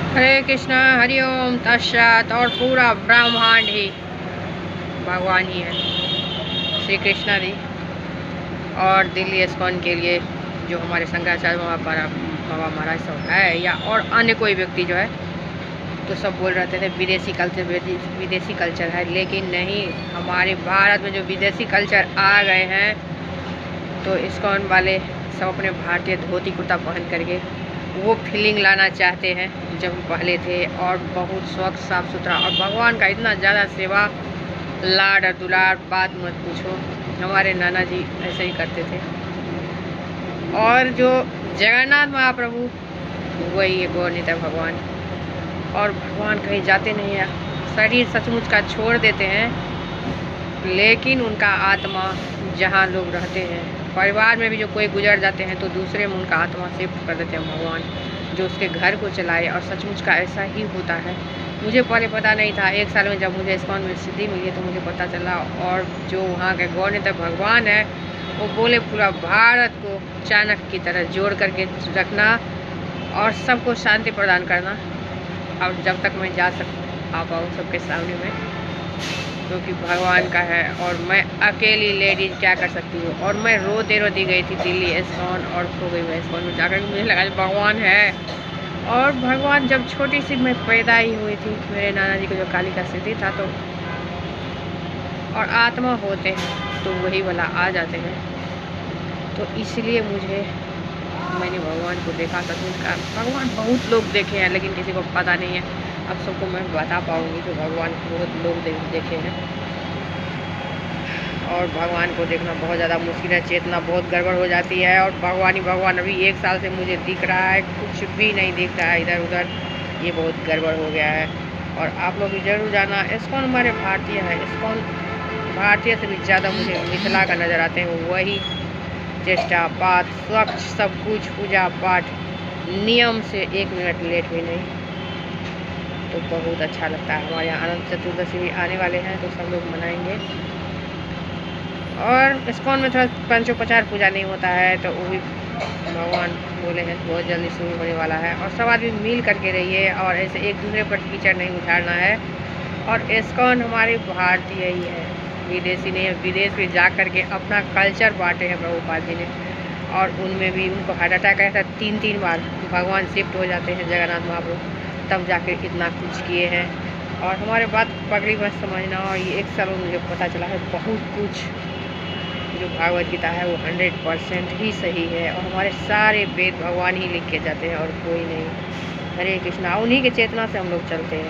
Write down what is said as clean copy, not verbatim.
हरे कृष्णा हरिओम तत्सत। और पूरा ब्रह्मांड ही भगवान ही है, श्री कृष्णा जी। और दिल्ली इस्कॉन के लिए जो हमारे शंकराचार्य बाबा महाराज सब है, या और अन्य कोई व्यक्ति जो है, तो सब बोल रहे थे विदेशी कल्चर है, लेकिन नहीं, हमारे भारत में जो विदेशी कल्चर आ गए हैं, तो इस्कॉन वाले सब अपने भारतीय धोती कुर्ता पहन करके वो फीलिंग लाना चाहते हैं जब हम पहले थे, और बहुत स्वच्छ साफ सुथरा, और भगवान का इतना ज़्यादा सेवा, लाड और दुलार, बात मत पूछो। हमारे नाना जी ऐसे ही करते थे। और जो जगन्नाथ महाप्रभु, वही है गौरनीता भगवान। और भगवान कहीं जाते नहीं हैं, शरीर सचमुच का छोड़ देते हैं, लेकिन उनका आत्मा जहाँ लोग रहते हैं, परिवार में भी जो कोई गुजर जाते हैं, तो दूसरे में उनका आत्मा शिफ्ट कर देते हैं भगवान, जो उसके घर को चलाए। और सचमुच का ऐसा ही होता है। मुझे पहले पता नहीं था, एक साल में जब मुझे इस्कॉन में सिद्धि मिली तो मुझे पता चला। और जो वहाँ के गौरनीता भगवान है, वो बोले पूरा भारत को चाणक्य की तरह जोड़ करके रखना और सबको शांति प्रदान करना। और जब तक मैं आ पाऊँ सबके सामने में, क्योंकि भगवान का है, और मैं अकेली लेडीज क्या कर सकती हूँ। और मैं रोती गई थी दिल्ली इस्कॉन, और खो गई मैं इस्कॉन में जाकर। मुझे लगा भगवान है। और भगवान जब छोटी सी मैं पैदा ही हुई थी, मेरे नाना जी को जो काली का सिद्धि था, तो और आत्मा होते हैं तो वही वाला आ जाते हैं। तो इसलिए मैंने भगवान को देखा, सचमुच का भगवान बहुत लोग देखे हैं, लेकिन किसी को पता नहीं है। अब सबको मैं बता पाऊँगी कि भगवान को बहुत लोग देखे हैं। और भगवान को देखना बहुत ज़्यादा मुश्किल है, चेतना बहुत गड़बड़ हो जाती है। और भगवान ही भगवान अभी 1 साल से मुझे दिख रहा है, कुछ भी नहीं दिख रहा है इधर उधर, ये बहुत गड़बड़ हो गया है। और आप लोग भी जरूर जाना। इस्कॉन हमारे भारतीय है, इस्कॉन भारतीय से भी ज़्यादा मुझे मिथिला का नज़र आते हैं। वही चेष्टा पाठ स्वच्छ सब कुछ, पूजा पाठ नियम से 1 मिनट लेट भी नहीं, तो बहुत अच्छा लगता है। हमारे यहाँ अनंत चतुर्दशी भी आने वाले हैं, तो सब लोग मनाएंगे। और इस्कॉन में थोड़ा पंचोपचार पूजा नहीं होता है, तो वो भी भगवान बोले हैं बहुत जल्दी शुरू होने वाला है। और सब आदमी मिल करके रहिए, और ऐसे एक दूसरे पर कीचड़ नहीं उछालना है। और इस्कॉन हमारे भारतीय ही है, विदेशी नहीं है। विदेश में जा करके अपना कल्चर बांटे हैं प्रभुपाद जी ने, और उनमें भी उनको हार्ट अटैक आया था 3 बार। भगवान शिफ्ट हो जाते हैं जगन्नाथ महाप्रभु, तब जाकर इतना कुछ किए हैं। और हमारे बात पगड़ी मत समझना। और ये 1 साल में मुझे पता चला है बहुत कुछ, जो भागवत गीता है वो 100% ही सही है। और हमारे सारे वेद भगवान ही लिख के जाते हैं, और कोई नहीं। हरे कृष्णा, उन्हीं के चेतना से हम लोग चलते हैं।